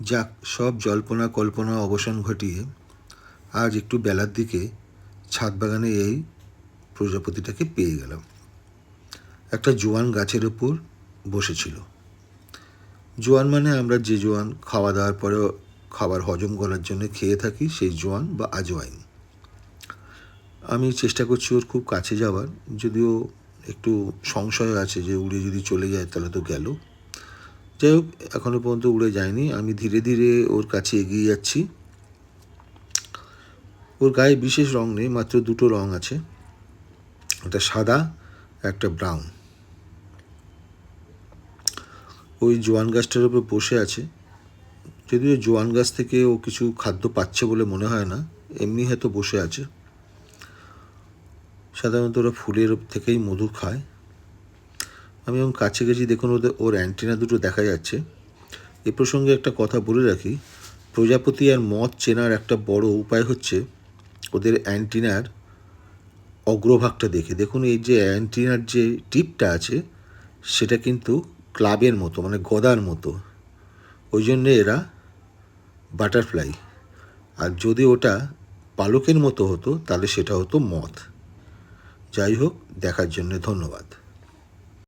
যাক, সব জল্পনা কল্পনা অবসান ঘটিয়ে আজ একটু বেলার দিকে ছাদ বাগানে এই প্রজাপতিটাকে পেয়ে গেলাম। একটা জোয়ান গাছের ওপর বসেছিল। জোয়ান মানে আমরা যে জোয়ান খাওয়া দাওয়ার পরে খাবার হজম করার জন্য খেয়ে থাকি, সেই জোয়ান বা আজওয়াইন। আমি চেষ্টা করছি ওর খুব কাছে যাওয়ার, যদিও একটু সংশয় আছে যে উড়ে যদি চলে যায় তাহলে তো গেল। যাই হোক, এখনও পর্যন্ত উড়ে যায়নি। আমি ধীরে ধীরে ওর কাছে এগিয়ে যাচ্ছি। ওর গায়ে বিশেষ রং নেই, মাত্র দুটো রং আছে, একটা সাদা, একটা ব্রাউন। ওই জোয়ান গাছটার উপর বসে আছে। যদিও জোয়ান গাছ থেকে ও কিছু খাদ্য পাচ্ছে বলে মনে হয় না, এমনি হয়তো বসে আছে। সাধারণত ওরা ফুলের থেকেই মধু খায়। আমি যখন কাছে গেছি, দেখুন ওর অ্যান্টিনা দুটো দেখা যাচ্ছে। এ প্রসঙ্গে একটা কথা বলে রাখি, প্রজাপতি আর মথ চেনার একটা বড় উপায় হচ্ছে ওদের অ্যান্টিনার অগ্রভাগটা দেখে। দেখুন, এই যে অ্যান্টিনার যে টিপটা আছে সেটা কিন্তু ক্লাবের মতো, মানে গদার মতো। ওই জন্যে এরা বাটারফ্লাই। আর যদি ওটা পালকের মতো হতো তাহলে সেটা হতো মথ। যাই হোক, দেখার জন্য ধন্যবাদ।